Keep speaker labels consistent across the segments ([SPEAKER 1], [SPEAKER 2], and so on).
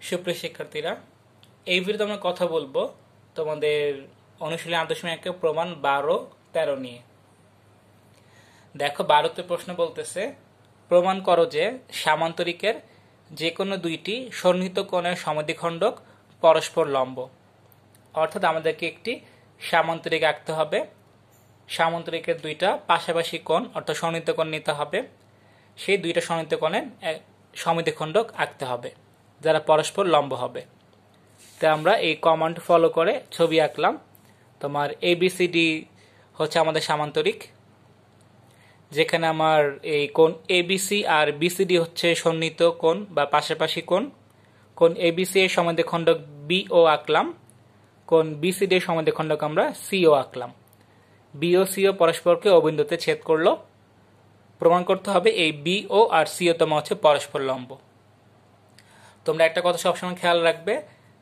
[SPEAKER 1] সুপ্রিয় শিক্ষার্থীরা, এই ভিডিওতে আমরা কথা বলবো তোমাদের অনুশীলনী ৮.১ প্রমাণ ১২-১৩ নিয়ে। দেখো ১২তে প্রশ্ন বলতেছে, প্রমাণ করো যে সামান্তরিকের যে কোনো দুইটি সন্নিহিত কোণের সমদ্বিখণ্ডক পরস্পর লম্ব। অর্থাৎ আমাদেরকে একটি সামান্তরিক আঁকতে হবে। সামান্তরিকের দুইটা পাশাপাশি কোণ অর্থাৎ সন্নিহিত কোণ নিতে হবে। সেই দুইটা সন্নিহিত কোণের সমদ্বিখণ্ডক আঁকতে হবে যারা পরস্পর লম্ব হবে। তো আমরা এই কমান্ড ফলো করে ছবি আঁকলাম। তোমার ABCD হচ্ছে আমাদের সামান্তরিক, যেখানে আমার এই কোণ ABC আর BCD হচ্ছে সন্নিহিত কোণ বা পাশাপাশি কোণ। কোণ ABC এর সমদ্বিখণ্ডক BO আঁকলাম, কোণ BCD এর সমদ্বিখণ্ডক আমরা CO আঁকলাম। BO CO পরস্পরকে ও বিন্দুতে ছেদ করলো। প্রমাণ করতে হবে এই BO আর CO তোমার হচ্ছে পরস্পর লম্ব। তোমরা একটা কথা সবসময় খেয়াল রাখবে,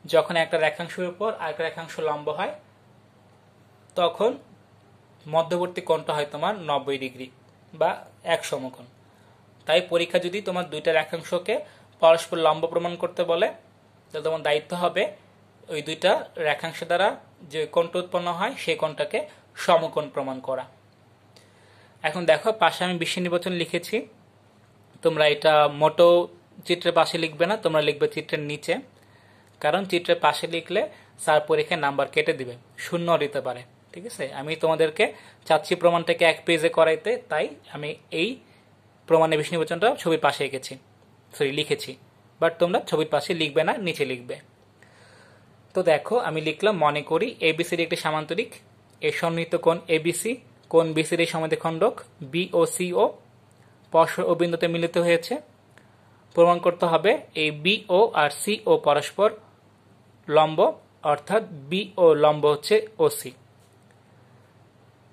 [SPEAKER 1] যখন একটা রেখাংশের উপর আরেকটা রেখাংশ লম্ব হয় তখন মধ্যবর্তী কোণটা হয় তোমার 90 ডিগ্রি বা এক সমকোণ। তাই পরীক্ষা যদি তোমার দুইটা রেখাংশকে পরস্পর লম্ব প্রমাণ করতে বলে, তাহলে তোমার দায়িত্ব হবে ওই দুইটা রেখাংশ দ্বারা যে কোণটা উৎপন্ন হয় সেই কোণটাকে সমকোণ প্রমাণ করা। এখন দেখো পাশে আমি বিশেষ নির্বাচন লিখেছি। তোমরা এটা মোটো চিত্রের পাশে লিখবে না, তোমরা লিখবে চিত্রের নিচে, কারণ চিত্রের পাশে লিখলে স্যার পরীক্ষায় নাম্বার কেটে দিবে, শূন্য দিতে পারে। ঠিক আছে, আমি তোমাদেরকে চাচ্ছি প্রমাণটাকে এক পেজে করাইতে, তাই আমি এই প্রমাণের বিশেষ নির্বাচনটা ছবির পাশে লিখেছি। বাট তোমরা ছবির পাশে লিখবে না, নিচে লিখবে। তো দেখো আমি লিখলাম, মনে করি ABCD একটি সামান্তরিক, এর সন্নিহিত কোণ ABC, কোণ BCD সমদ্বিখণ্ডক BOCO পরস্পর ও বিন্দুতে মিলিত হয়েছে। প্রমাণ করতে হবে এই BO আর CO পরস্পর লম্ব, অর্থাৎ BO লম্ব হচ্ছে OC।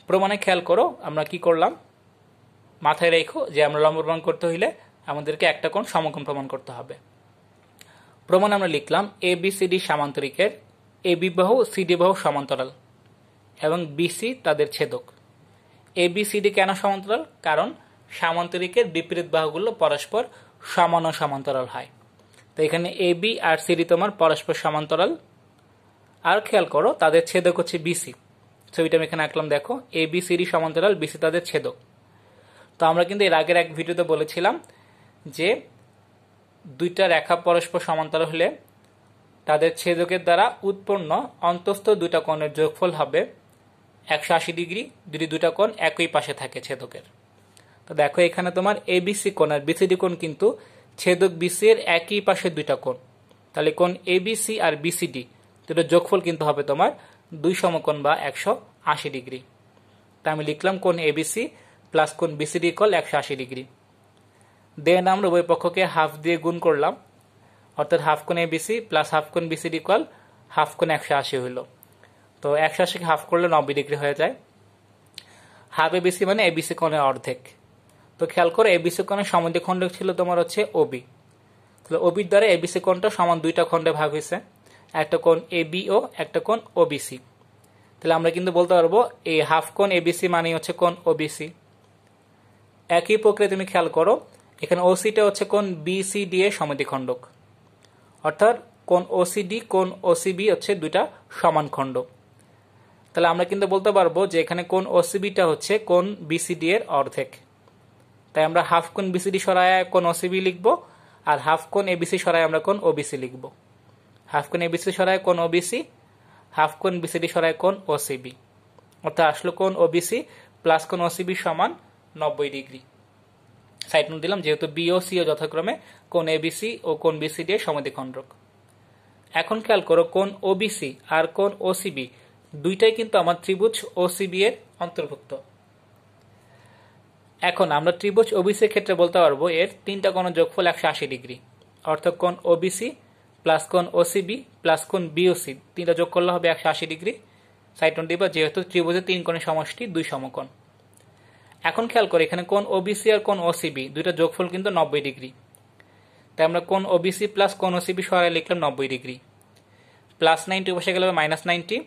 [SPEAKER 1] প্রমাণে খেয়াল করো আমরা কি করলাম, মাথায় রেখো যে আমরা লম্ব প্রমাণ করতে হইলে আমাদেরকে একটা কোণ সমকোণ প্রমাণ করতে হবে। প্রমাণ আমরা লিখলাম ABCD সামান্তরিকের AB বাহু CD বাহু সমান্তরাল এবং BC তাদের ছেদক। ABCD কেন সমান্তরাল? কারণ সামান্তরিকের বিপরীত বাহুগুলো পরস্পর সমান ও সমান্তরাল হয়। তো এখানে AB আর CD তোমার পরস্পর সমান্তরাল। আর খেয়াল করো তাদের ছেদক হচ্ছে BC। ছবিটা আমি এখানে আঁকলাম, দেখো ABCD সমান্তরাল, BC তাদের ছেদক। তো আমরা কিন্তু এর আগের এক ভিডিওতে বলেছিলাম যে দুইটা রেখা পরস্পর সমান্তরাল হলে তাদের ছেদকের দ্বারা উৎপন্ন অন্তস্থ দুইটা কোণের যোগফল হবে 180 ডিগ্রি যদি দুইটা কোণ একই পাশে থাকে ছেদকের। তো দেখো এখানে তোমার ABC কোণ আর BCD কোণ কিন্তু ছেদক BC এর একই পাশে দুইটা কোণ, তাহলে কোণ ABC আর BCD দুটো যোগফল কিন্তু হবে তোমার 2 সমকোণ বা 180 ডিগ্রি। তা আমি লিখলাম কোণ ABC প্লাস কোণ BCD ইকুয়াল 180 ডিগ্রি। দেন আমরা উভয় পক্ষকে হাফ দিয়ে গুণ করলাম, অর্থাৎ হাফ কোণ ABC প্লাস হাফ কোণ BCD ইকুয়াল হাফ কোণ 180 হইল। তো 180কে হাফ করলে 90 ডিগ্রি হয়ে যায়। হাফ ABC মানে ABC কোণের অর্ধেক। তো খেয়াল করে ABC কোণের সমদ্বিখণ্ডক ছিল তোমার হচ্ছে OB। তাহলে OB দ্বারা ABC কোণটা সমান দুইটা খণ্ডে ভাগ হয়েছে, একটা কোণ ABO, একটা কোণ OBC। তাহলে আমরা কিন্তু বলতে পারবো এই হাফ কোণ ABC মানে হচ্ছে কোণ OBC। একই প্রক্রিয়া তুমি খেয়াল করো, এখানে OCটা হচ্ছে কোণ BCD এর সমদ্বিখণ্ডক, অর্থাৎ কোণ OCD কোণ OCB হচ্ছে দুইটা সমান খণ্ড। তাহলে আমরা কিন্তু বলতে পারবো যে এখানে কোণ OCBটা হচ্ছে কোণ BCD এর অর্ধেক। তাই আমরা হাফ কোণ BCD সরায় কোণ OCB লিখব, আর হাফ কোণ ABC সরায় আমরা কোণ OBC লিখব। হাফ কোণ ABC সরায় কোণ OBC, হাফ কোণ BCD সরায় কোণ OCB, অর্থাৎ আসলো কোণ OBC প্লাস কোণ OCB সমান 90 ডিগ্রি। সাইড নোট দিলাম, যেহেতু BO CO যথাক্রমে কোণ ABC ও কোণ BCD এর সমদ্বিখণ্ডক। এখন খেয়াল করো কোণ OBC আর কোণ OCB দুইটাই কিন্তু আমার ত্রিভুজ OCB এর অন্তর্ভুক্ত। এখন আমরা ত্রিভুজ OBC এর ক্ষেত্রে বলতে পারবো এর তিনটা কোণের যোগফল 180 ডিগ্রি, অর্থাৎ কোণ OBC প্লাস কোণ OCB প্লাস কোণ BOC তিনটা যোগ করলে হবে 180 ডিগ্রি। সাইড নোট দিবা, যেহেতু ত্রিভুজের তিন কোণের সমষ্টি দুই সমকোণ। এখন খেয়াল করি এখানে কোণ OBC আর কোণ OCB দুইটা যোগফল কিন্তু 90 ডিগ্রি। তাই আমরা কোণ OBC প্লাস কোণ OCB সরাই লিখলাম 90 ডিগ্রি। প্লাস 90 বসে গেলে হবে মাইনাস 90,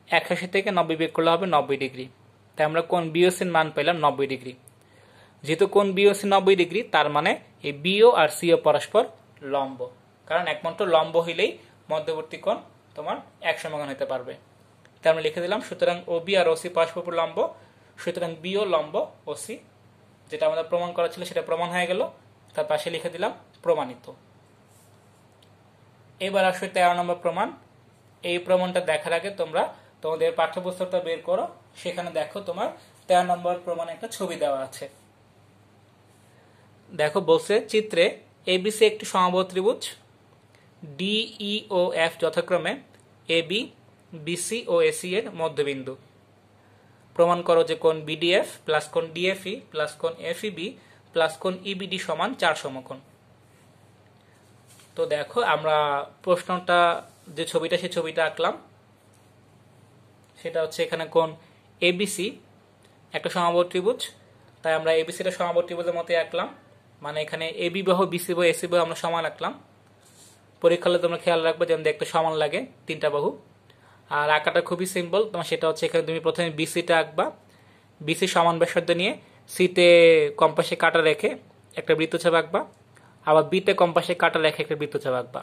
[SPEAKER 1] 180 থেকে 90 বিয়োগ করলে হবে 90 ডিগ্রি। তাই আমরা কোণ BOC এর মান পেলাম 90 ডিগ্রি। যেহেতু কোণ BOC 90 ডিগ্রি, তার মানে এই BO আর CO পরস্পর লম্ব। কারণ একমাত্র লম্ব হইলেই মধ্যবর্তী কোণ তোমার এক সমকোণ হতে পারবে। তাই আমরা লিখে দিলাম, সুতরাং OB আর OC পরস্পর লম্ব, সুতরাং B ও লম্ব OC। যেটা আমাদের প্রমাণ করা ছিল সেটা প্রমাণ হয়ে গেল, তার পাশে লিখে দিলাম প্রমাণিত। এবার আসলে 13 নম্বর প্রমাণ। এই প্রমাণটা দেখার আগে তোমরা তোমাদের পাঠ্যপুস্তকটা বের করো, সেখানে দেখো তোমার 13 নম্বর প্রমাণে একটা ছবি দেওয়া আছে। দেখো বলছে চিত্রে ABC একটি সমবাহু ত্রিভুজ, DEOF যথাক্রমে AB, BC ও AC এর মধ্যবিন্দু। প্রমাণ করো যে কোণ BDF প্লাস কোণ DFE প্লাস কোণ FEB প্লাস কোণ EBD সমান 4 সমকোণ। তো দেখো আমরা প্রশ্নটা যে ছবিটা, সেই ছবিটা আঁকলাম। সেটা হচ্ছে এখানে কোণ ABC একটা সমবাহু ত্রিভুজ, তাই আমরা ABC টা সমবাহু ত্রিভুজের মতোই আঁকলাম। মানে এখানে AB বাহু, BC বাহু, AC বাহু আমরা সমান আঁকলাম। পরীক্ষা হলে তোমরা খেয়াল রাখবে যেন দেখতে সমান লাগে তিনটা বাহু। আর আঁকাটা খুবই সিম্পল তোমার, সেটা হচ্ছে এখানে তুমি প্রথমে BC-টা আঁকবা। BC সমান ব্যাসার্ধ নিয়ে C-তে কম্পাসে কাটা রেখে একটা বৃত্তচাপ আঁকবা, আবার B-তে কম্পাসে কাটা রেখে একটা বৃত্তচাপ আঁকবা।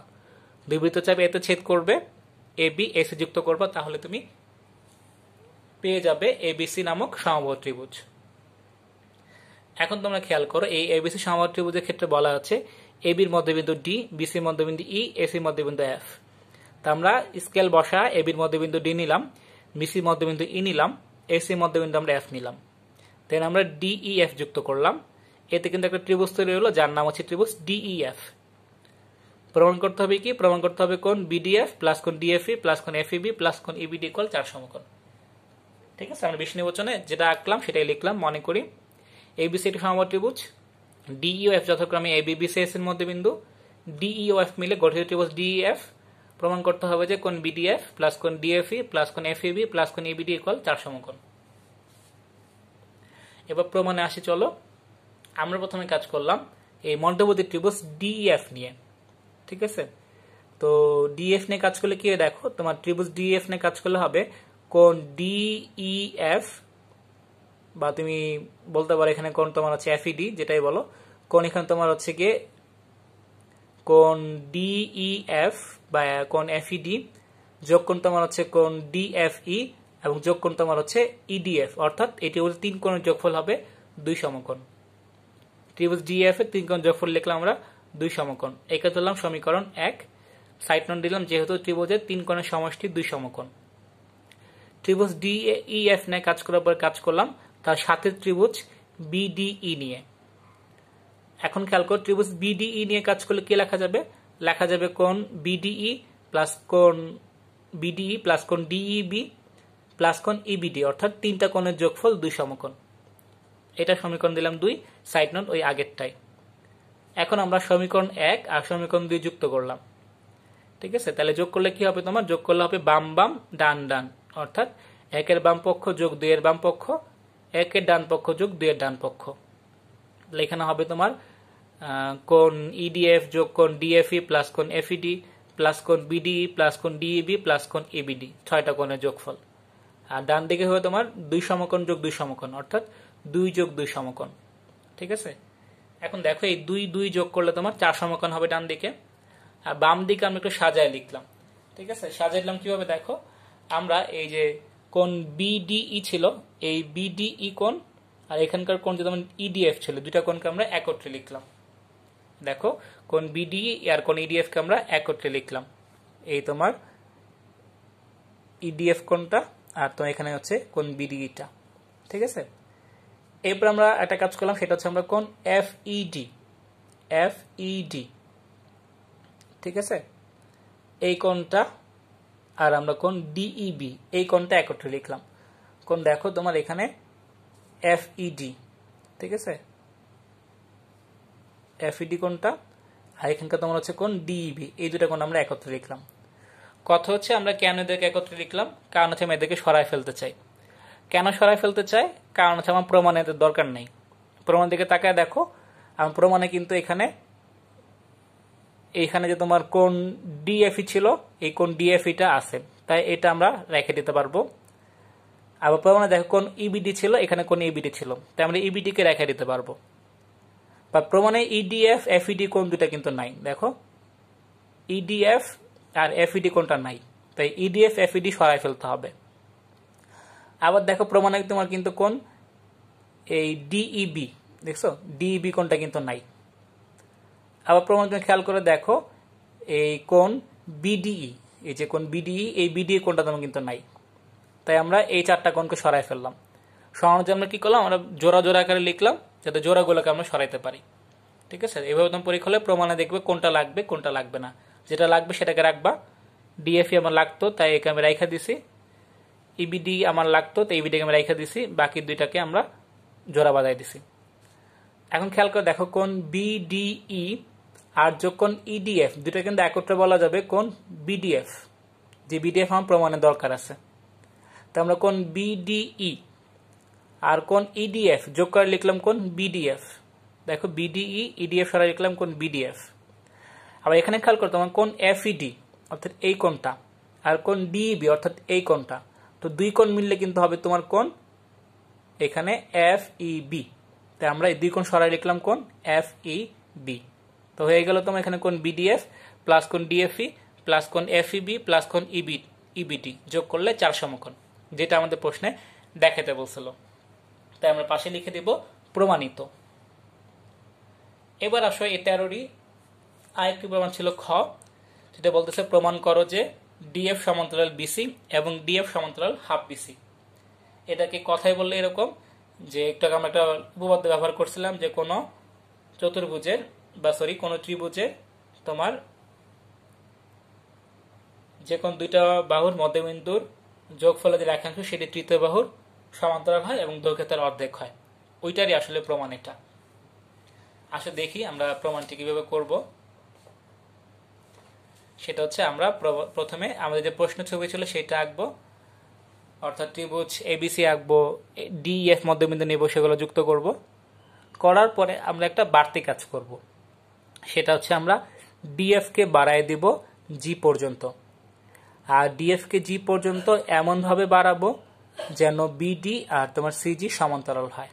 [SPEAKER 1] দুই বৃত্তচাপ এতে ছেদ করবে, AB AC যুক্ত করবা, তাহলে তুমি পেয়ে যাবে ABC নামক সমবাহু ত্রিভুজ। এখন তোমরা খেয়াল করো, এই ABC সমবাহু ত্রিভুজের ক্ষেত্রে বলা আছে AB-র মধ্যবিন্দু D, BC-র মধ্যবিন্দু E, AC-র মধ্যবিন্দু F। তা আমরা স্কেল বসা AB-র মধ্যবিন্দু D নিলাম, BC-র মধ্যবিন্দু E নিলাম, AC-র মধ্যবিন্দু আমরা F নিলাম। দেন আমরা DEF যুক্ত করলাম। এতে কিন্তু একটা ত্রিভুজ তৈরি হলো, যার নাম হচ্ছে ত্রিভুজ DEF। প্রমাণ করতে হবে কি? প্রমাণ করতে হবে কোণ BDF প্লাস কোণ DFE প্লাস কোণ FEB প্লাস কোণ EBD = 4 সমকোণ। ঠিক আছে, আমরা বিশ নির্বাচনে যেটা আঁকলাম সেটাই লিখলাম। মনে করি ABC একটি সমবাহু ত্রিভুজ, DEOF যথাক্রমে AB, BC, AC এর মধ্যবিন্দু, DEOF মিলে গঠিত ত্রিভুজ DEF। প্রমাণ করতে হবে যে কোণ BDF প্লাস কোণ DFE প্লাস কোণ FEB প্লাস কোণ EBD = 4 সমকোণ। এবার প্রমাণে আসি চলো। আমরা প্রথমে কাজ করলাম এই মধ্যবর্তী ত্রিভুজ DEF নিয়ে। ঠিক আছে, তো DEF নিয়ে কাজ করলে কি দেখো, তোমার ত্রিভুজ DEF নিয়ে কাজ করলে হবে কোণ DEF, বা তুমি বলতে পারো এখানে কোণ তোমার হচ্ছে FED, যেটাই বলো। কোণ এখানে তোমার হচ্ছে গিয়ে কোণ DEF বা কোণ FED, যোগ কোণ তোমার হচ্ছে কোণ DFE এবং যোগ কোণ তোমার হচ্ছে EDF, অর্থাৎ এটি হচ্ছে 3 কোণের যোগফল হবে 2 সমকোণ। ত্রিভুজ DEF এর 3 কোণ যোগফল লিখলাম আমরা 2 সমকোণ। একে ধরলাম সমীকরণ 1। সাইড নোট দিলাম যেহেতু ত্রিভুজের 3 কোণের সমষ্টি 2 সমকোণ। ত্রিভুজ DEF নিয়ে কাজ করার পর কাজ করলাম তার সাথে ত্রিভুজ BDE নিয়ে। এখন খেয়াল করো, ত্রিভুজ BDE নিয়ে কাজ করলে কি লেখা যাবে? লেখা যাবে কোণ BDE প্লাস কোণ BDE প্লাস কোণ DEB প্লাস কোণ EBD, অর্থাৎ 3টা কোণের যোগফল 2 সমকোণ। এটা সমীকরণ দিলাম 2, সাইড নোট ওই আগেরটাই। এখন আমরা সমীকরণ 1 আর সমীকরণ 2 যুক্ত করলাম। ঠিক আছে, তাহলে যোগ করলে কি হবে? তোমার যোগ করলে হবে বাম বাম ডান ডান, অর্থাৎ 1 এর বাম পক্ষ যোগ 2 এর বাম পক্ষ, 1 এর ডান পক্ষ যোগ 2 এর ডান পক্ষ। এখানে হবে তোমার কোণ EDF যোগ কোণ DFE প্লাস কোণ FED প্লাস কোণ BDE প্লাস কোণ DEB প্লাস কোণ EBD, 6টা কোণের যোগফল। আর ডান দিকে হবে তোমার 2 সমকোণ যোগ 2 সমকোণ, অর্থাৎ 2 যোগ 2 সমকোণ। ঠিক আছে, এখন দেখো এই 2 2 যোগ করলে তোমার 4 সমকোণ হবে ডান দিকে। আর বাম দিকে আমরা একটু সাজায় লিখলাম। ঠিক আছে, সাজাইলাম কিভাবে দেখো, আমরা এই যে কোণ BDE ছিল, এই BDE কোণ আর এখানকার কোণ যেমন EDF ছিল, দুইটা কোণকে আমরা একত্রে লিখলাম। দেখো কোণ BDE আর কোণ EDF কে আমরা একত্রে লিখলাম। এই তোমার EDF কোণটা আর তো এখানে হচ্ছে কোণ BDE টা। ঠিক আছে, এরপর আমরা একটা কাজ করলাম, সেটা হচ্ছে আমরা কোণ FED। ঠিক আছে, এই কোণটা আর আমরা কোণ DEB এই কোণটা একত্রে লিখলাম। কোণ দেখো তোমার এখানে FED। ঠিক আছে, FED কোণটা আর এখানকার তোমার হচ্ছে কোণ DEB, এই দুটো কোণ আমরা একত্রে লিখলাম। কথা হচ্ছে আমরা কেন এদেরকে একত্রে লিখলাম? কারণ হচ্ছে আমি এদেরকে সরাই ফেলতে চাই। কেন সরাই ফেলতে চাই? কারণ হচ্ছে আমার প্রমাণে এদের দরকার নেই। প্রমাণ দিকে তাকায় দেখো, আমার প্রমাণে কিন্তু এইখানে যে তোমার কোণ DFE ছিল, এই কোণ DFE টা আছে, তাই এটা আমরা রেখে দিতে পারবো। আবার প্রমাণে দেখো কোণ EBD ছিল, এখানে কোণ EBD ছিল, তাই আমরা EBD কে রেখে দিতে পারবো। বা প্রমাণে EDF FED কোণ দুটা কিন্তু নাই। দেখো ইডিএফ আর এফইডি কোনটা নাই, তাই ইডিএফ এফইডি সরাই ফেলতে হবে। আবার দেখো প্রমাণে তোমার কিন্তু কোন এই ডিইবি, দেখছো ডিইবি কোনটা কিন্তু নাই। আবার প্রমাণ তুমি খেয়াল করে দেখো এই কোন বিডিই, এই যে কোন বিডিই, এই বিডিই কোনটা তোমার কিন্তু নাই। তাই আমরা এই চারটা কোণকে সরাই ফেললাম। সরানোর জন্য আমরা কি করলাম, আমরা জোড়া জোড়া আকারে লিখলাম যাতে জোড়াগুলোকে আমরা সরাইতে পারি। ঠিক আছে, এইভাবে তুমি পরীক্ষা হলে প্রমাণে দেখবে কোনটা লাগবে কোনটা লাগবে না। যেটা লাগবে সেটাকে রাখবা। ডিএফই আমার লাগতো তাই একে আমি রাইখা দিছি, ইবিডি আমার লাগতো তাই ইবিডিকে আমি রাইখা দিছি, বাকি দুইটাকে আমরা জোড়া বাঁধাই দিছি। এখন খেয়াল করে দেখো কোন বিডিই আর যখন ইডিএফ দুইটা কিন্তু একত্রে বলা যাবে কোন বিডিএফ, যে বিডিএফ আমার প্রমাণে দরকার আছে। তো আমরা কোন বিডিই আর কোন ইডিএফ যোগ করে লিখলাম কোন বিডিএফ। দেখো বিডিই ইডিএফ সরাই লিখলাম কোন বিডিএফ। আবার এখানে খেয়াল করো তোমার কোন এফইডি অর্থাৎ এই কোনটা আর কোন ডিইবি অর্থাৎ এই কোনটা, তো দুই কোণ মিললে কিন্তু হবে তোমার কোন এখানে এফইবি। তাই আমরা এই দুই কোণ সরাই লিখলাম কোন এফইবি। তো হয়ে গেল তোমার এখানে কোন বিডিএফ প্লাস কোন ডিএফই প্লাস কোন এফইবি প্লাস কোন ইবিটি যোগ করলে 4 সমকোণ, যেটা আমাদের প্রশ্নে দেখাতে বলছিল। তাই আমরা পাশে লিখে দেব প্রমাণিত। এবার আসো এই 13রই আরেকটি প্রমাণ ছিল খ, যেটা বলতেছে প্রমাণ করো যে ডিএফ সমান্তরাল বিসি এবং ডিএফ সমান্তরাল হাফ বিসি। এটাকে কথায় বললে এরকম যে একটু আমরা একটা উপপাদ্য ব্যবহার করছিলাম যে কোনো চতুর্ভুজের কোনো ত্রিভুজের তোমার যে কোন দুইটা বাহুর মধ্যবিন্দুর যোগফলের যে রেখাংশ সেটি তৃতীয় বাহুর সমান্তরাল হয় এবং দৈর্ঘ্য তার অর্ধেক হয়, ওইটারই আসলে প্রমাণ এটা। আসলে দেখি আমরা প্রমাণটি কিভাবে করব। সেটা হচ্ছে আমরা প্রথমে আমাদের যে প্রশ্ন ছবি ছিল সেটা আঁকবো, অর্থাৎ ত্রিভুজ এবিসি আঁকবো, ডিএফ মধ্যবিন্দু নেব, সেগুলো যুক্ত করব। করার পরে আমরা একটা বাড়তি কাজ করব, সেটা হচ্ছে আমরা ডিএফ কে বাড়ায় দিব জি পর্যন্ত, আর ডিএফ কে জি পর্যন্ত এমনভাবে বাড়াবো যেন বিডি আর তোমার সিজি সমান্তরাল হয়।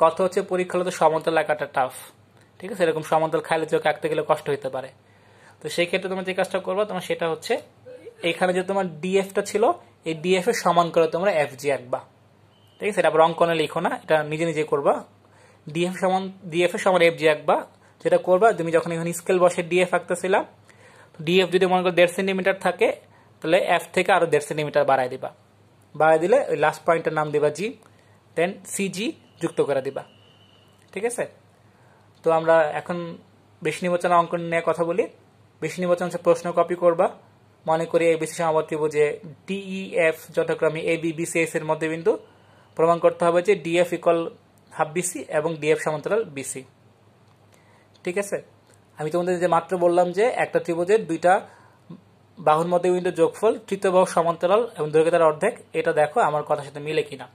[SPEAKER 1] কথা হচ্ছে পরীক্ষা হলে তো সমান্তরাল আঁকাটা টাফ, ঠিক আছে, এরকম সমান্তরাল খালি চোখ আঁকতে গেলে কষ্ট হতে পারে। তো সেই ক্ষেত্রে তোমরা যে কাজটা করবা তোমার সেটা হচ্ছে এখানে যে তোমার ডিএফটা ছিল এই ডিএফ এর সমান করে তোমরা এফজি আঁকবা। ঠিক আছে, এটা আবার অঙ্কনে লিখো না, এটা নিজে নিজে করবা। ডিএফ এর সমান এফজি আঁকবা। যেটা করবা তুমি যখন এখানে স্কেল বসে ডিএফ আঁকতেছিলাম, ডিএফ যদি মনে করো 1.5 সেন্টিমিটার থাকে তাহলে এফ থেকে আরো 1.5 সেন্টিমিটার বাড়াই দিবা। বাড়াই দিলে ওই লাস্ট পয়েন্টের নাম দিবা জি, দেন সিজি যুক্ত করে দিবা। ঠিক আছে, তো আমরা এখন বেশি নির্বাচন অঙ্কন নিয়ে কথা বলি। বেশি নির্বাচন হচ্ছে প্রশ্ন কপি করবা। মনে করি এবিসি সমাবর্ত ত্রিভুজে ডিইএফ যথাক্রমে এবি বিসিএস এর মধ্যবিন্দু, প্রমাণ করতে হবে যে ডিএফ ইকুয়াল হাফ বিসি এবং ডিএফ সমান্তরাল বিসি। ঠিক আছে, আমি তোমাদের যে মাত্র বললাম যে একটা ত্রিভুজের দুইটা বাহুর মধ্যবিন্দু যোগফল তৃতীয় বাহু সমান্তরাল এবং দৈর্ঘ্য তার অর্ধেক, এটা দেখো আমার কথার সাথে মিলে কিনা।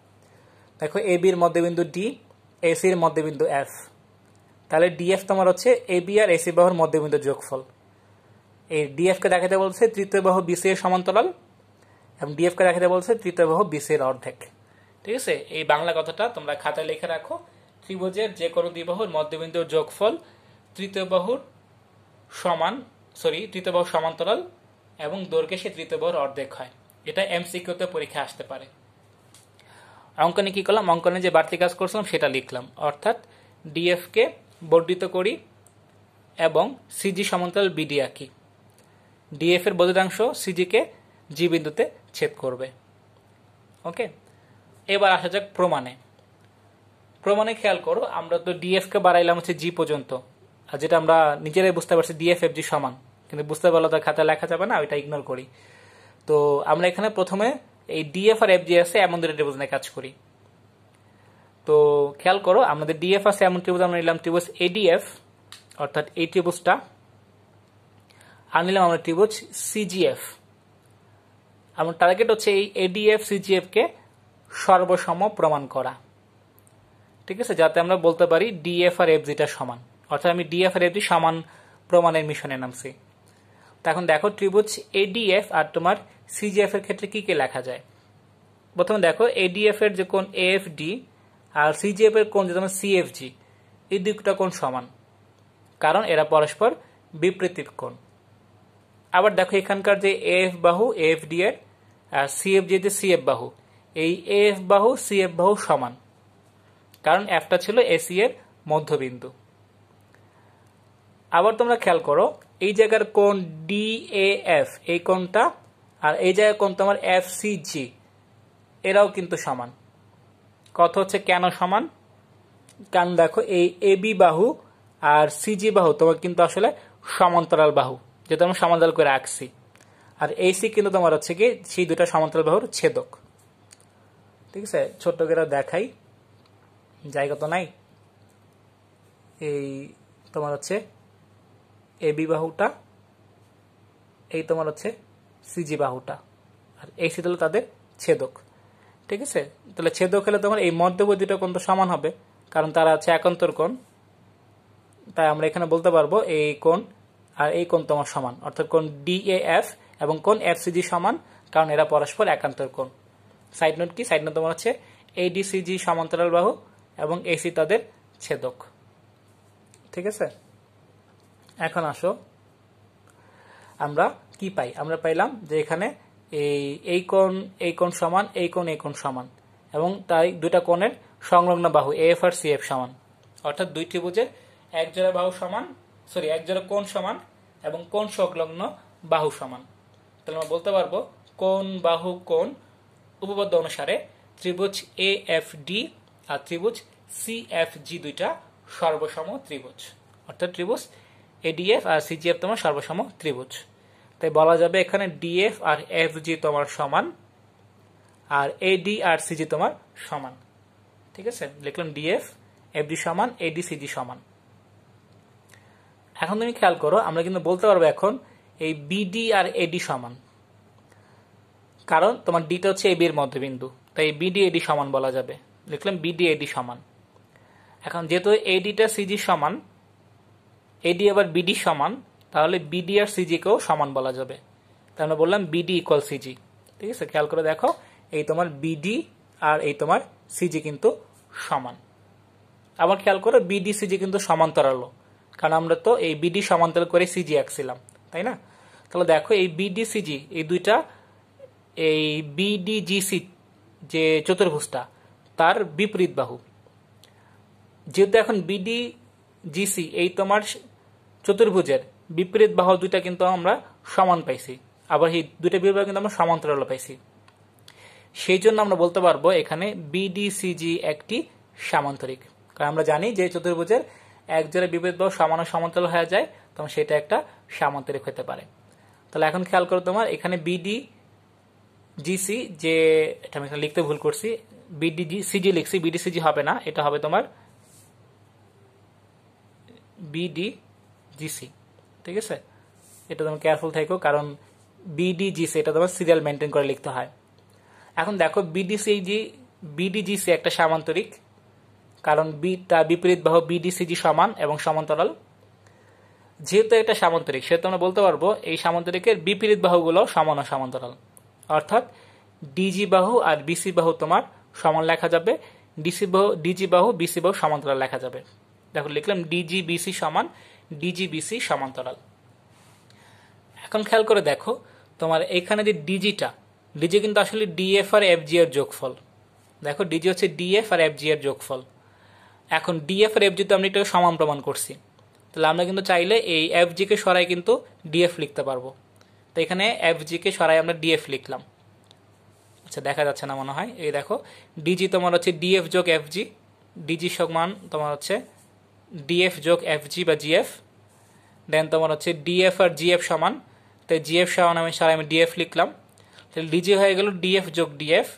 [SPEAKER 1] দেখো এবির মধ্যবিন্দু ডি, এসির মধ্যবিন্দু এফ, তাহলে ডিএফ তোমার হচ্ছে এবি আর এসি বাহুর মধ্যবিন্দু যোগফল। এই ডিএফ কে দেখাতে বলছে তৃতীয় বাহু বিসি এর সমান্তরাল এবং ডিএফ কে দেখাতে বলছে তৃতীয় বাহু বিসি এর অর্ধেক। ঠিক আছে, এই বাংলা কথাটা তোমরা খাতায় লিখে রাখো। ত্রিভুজের যে কোনো দুই বাহুর মধ্যবিন্দুর যোগফল তৃতীয় বাহুর সমান্তরাল এবং দৈর্ঘ্যে সে তৃতীয় বাহুর অর্ধেক হয়। এটা এমসিকিউতে পরীক্ষা আসতে পারে। অঙ্কনে কি করলাম, অঙ্কনে যে বাড়তি কাজ করছিলাম সেটা লিখলাম, অর্থাৎ ডিএফ কে বর্ধিত করি এবং সিজি সমান্তরাল বিডি আঁকি। ডিএফ এর বর্ধিতাংশ সিজি কে জি বিন্দুতে ছেদ করবে। ওকে, এবার আসা যাক প্রমাণে। প্রমাণে খেয়াল করো আমরা তো ডিএফ কে বাড়াইলাম হচ্ছে জি পর্যন্ত, আর যেটা আমরা নিজেরাই বুঝতে পারছি ডিএফ এফ জি সমান, কিন্তু বুঝতে পারলে তার খাতায় লেখা যাবে না, ওইটা ইগনোর করি। তো আমরা এখানে প্রথমে এই ডিএফ আর এফজি আছে এমন দুটো ত্রিভুজ নিয়ে কাজ করি। তো খেয়াল করো আমাদের ডিএফ আছে এমন ত্রিভুজ আমরা নিলাম ত্রিভুজ এডিএফ, অর্থাৎ এই ত্রিভুজটা, আর নিলাম আমরা ত্রিভুজ সিজিএফ। আমার টার্গেট হচ্ছে এই এডিএফ সিজিএফ কে সর্বসম প্রমাণ করা। ঠিক আছে, যাতে আমরা বলতে পারি ডিএফ আর এফজিটা সমান, অর্থাৎ আমি ডিএফ আর এফজি সমান প্রমাণের মিশনে নামছি। এখন দেখো ত্রিভুজ এডিএফ আর তোমার সিজিএফ এর ক্ষেত্রে কি কি লেখা যায়। প্রথমে দেখো এডিএফ এর যে কোণ এএফডি আর সিজিএফ এর কোণ যে তোমার সিএফজি, এই দুইটা কোণ সমান, কারণ এরা পরস্পর বিপরীত কোণ। আবার দেখো এখানকার যে এএফ বাহু এএফডি এর আর সিএফ যে সিএফ বাহু, এই এএফ বাহু সিএফ বাহু সমান, কারণ এফটা ছিল এসি এর মধ্যবিন্দু। আবার তোমরা খেয়াল করো এই জায়গার কোণ ডিএএফ এই কোণটা আর এই জায়গার কোণ তোমার এফসিজি এরাও কিন্তু সমান। কথা হচ্ছে কেন সমান? কারণ দেখো এই এবি বাহু আর সিজি বাহু তোমার কিন্তু আসলে সমান্তরাল বাহু, যেটা আমরা সমান্তরাল করে আঁকছি, আর এসি কিন্তু তোমার হচ্ছে কি সেই দুটা সমান্তরাল বাহুর ছেদক। ঠিক আছে, ছোট্ট করে দেখাই, জায়গা তো নাই। এই তোমার হচ্ছে এবি বাহুটা, এই তোমার হচ্ছে সিজি বাহুটা, আর এসি হলো তাদের ছেদক। ঠিক আছে, তাহলে ছেদক হলে তোমার এই মধ্যবর্তী দুটো কোণ তো সমান হবে, কারণ তারা হচ্ছে একান্তর কোণ। তাই আমরা এখানে বলতে পারবো এই কোণ আর এই কোণ তোমার সমান, অর্থাৎ কোণ ডিএএফ এবং কোণ এফসিজি সমান, কারণ এরা পরস্পর একান্তর কোণ। সাইড নোট কি? সাইড নোট তোমার হচ্ছে এডিসিজি সমান্তরাল বাহু এবং এসি তাদের ছেদক। ঠিক আছে, এখন আসো আমরা কি পাই? আমরা পাইলাম যে এখানে এই কোণ সমান, এই কোণ সমান, এবং তাই দুটা কোণের সংলগ্ন বাহু এএফ আর সিএফ সমান, অর্থাৎ দুই ত্রিভুজের এক জোড়া বাহু সমান, এক জোড়া কোণ সমান এবং কোণ সংলগ্ন বাহু সমান। তাহলে আমরা বলতে পারবো কোণ বাহু কোণ উপপাদ্য অনুসারে ত্রিভুজ এএফডি আর ত্রিভুজ সিএফজি দুইটা সর্বসম ত্রিভুজ, অর্থাৎ ত্রিভুজ এডিএফ আর সিজিএফ তোমার সর্বসম ত্রিভুজ। তাই বলা যাবে এখানে ডিএফ আর এফজি তোমার সমান আর এডি আর সিজি তোমার সমান। ঠিক আছে, লিখলাম ডিএফ এফডি সমান, এডি সিজি সমান। এখন তুমি খেয়াল করো, আমরা কিন্তু বলতে পারবো এখন এই বিডি আর এডি সমান, কারণ তোমার ডিটা হচ্ছে এবি এর মধ্যবিন্দু, তাই বিডি এডি সমান বলা যাবে। লিখলাম বিডি এডি সমান। এখন যেহেতু এডিটা সিজি সমান, এডি আবার বিডি সমান, তাহলে বিডি আর সিজি কেও সমান বলা যাবে। তাই আমরা বললাম বিডি ইকুয়াল সিজি। ঠিক আছে, খেয়াল করে দেখো এই তোমার বিডি আর এই তোমার সিজি কিন্তু সমান। আবার খেয়াল করো বিডি সিজি কিন্তু সমান্তরাল, কারণ আমরা তো এই বিডি সমান্তরাল করে সিজি আঁকছিলাম, তাই না? তাহলে দেখো এই বিডি সিজি এই দুইটা, এই বিডিজিসি যে চতুর্ভুজটা তার বিপরীত বাহু। যেহেতু এখন বিডি জিসি এই তোমার চতুর্ভুজের বিপরীত বাহু দুইটা কিন্তু আমরা সমান পাইছি, আবার এই দুইটা বিপরীত বাহু কিন্তু আমরা সমান্তরাল পাইছি। সেই জন্য আমরা বলতে পারবো এখানে বিডিসিজি একটি সামান্তরিক, কারণ আমরা জানি যে চতুর্ভুজের এক জোড়া বিপরীত বাহু সমান ও সমান্তরাল হয়ে যায়, তখন সেটা একটা সামান্তরিক হতে পারে। তাহলে এখন খেয়াল করো তোমার এখানে বিডি জিসি, যে এটা আমি এখানে লিখতে ভুল করছি, বিডিজিসিজি লিখছি, বিডিসিজি হবে না, এটা হবে তোমার বিডিজিসি। ঠিক আছে, এটা তোমার কেয়ারফুল থাকো, কারণ বিডিজিসি এটা তোমার সিরিয়াল মেনটেন করে লিখতে হয়। এখন দেখো বিডিজিসি একটা সামান্তরিক, কারণ তার বিপরীত বাহু বিডিসিজি সমান এবং সমান্তরাল। যেহেতু এটা সামান্তরিক, সেহেতু আমরা বলতে পারবো এই সামান্তরিকের বিপরীত বাহুগুলো সমান ও সমান্তরাল, অর্থাৎ ডিজি বাহু আর বিসি বাহু তোমার সমান লেখা যাবে, ডিজি বাহু বিসি বাহু সমান্তরাল লেখা যাবে। দেখো লিখলাম ডিজি বিসি সমান, ডিজি বিসি সমান্তরাল। এখন খেয়াল করে দেখো তোমার এখানে যে ডিজি কিন্তু আসলে ডিএফ আর এফজি এর যোগফল। দেখো ডিজি হচ্ছে ডিএফ আর এফজি এর যোগফল। এখন ডিএফ আর এফজি তো আমরা এটা সমান প্রমাণ করছি, তাহলে আমরা কিন্তু চাইলে এই এফজি কে সরাই কিন্তু ডিএফ লিখতে পারবো। তো এখানে এফজি কে সরাই আমরা ডিএফ লিখলাম। আচ্ছা, দেখা যাচ্ছে না মনে হয়, এই দেখো ডিজি তোমার হচ্ছে ডিএফ যোগ এফজি, ডিজি সমান তোমার হচ্ছে ডিএফ যোগ এফজি বা জিএফ, দেন তোমার হচ্ছে ডিএফ আর জিএফ সমান, তাই জিএফ সমান আমি সারাই আমি ডিএফ লিখলাম। তাহলে ডিজি হয়ে গেল ডিএফ যোগ ডিএফ,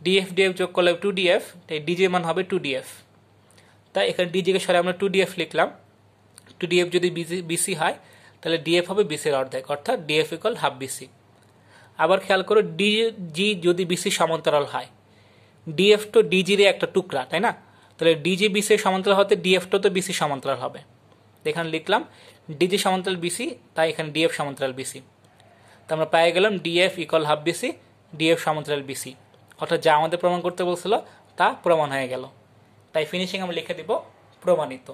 [SPEAKER 1] ডিএফ যোগ করলে 2ডিএফ, তাই ডিজি মান হবে 2ডিএফ। তাই এখানে ডিজিকে সরাই আমরা 2ডিএফ লিখলাম। 2ডিএফ যদি বিসি হয় তাহলে ডিএফ হবে বিসির অর্ধেক, অর্থাৎ ডিএফ ইকুয়াল হাফ বিসি। আবার খেয়াল করো ডিজি যদি বিসি সমান্তরাল হয়, ডিএফ তো ডিজির একটা টুকরা, তাই না? তাহলে ডিজি বিসি সমান্তরাল হতে ডিএফ তো বিসি সমান্তরাল হবে। এখানে লিখলাম ডিজি সমান্তরাল বিসি, তাই এখানে ডিএফ সমান্তরাল বিসি। তো আমরা পেয়ে গেলাম DF equal half BC, DF সমান্তরাল বিসি, অর্থাৎ যা আমাদের প্রমাণ করতে বলছিল তা প্রমাণ হয়ে গেল। তাই ফিনিশিং আমরা লিখে দিব প্রমাণিত।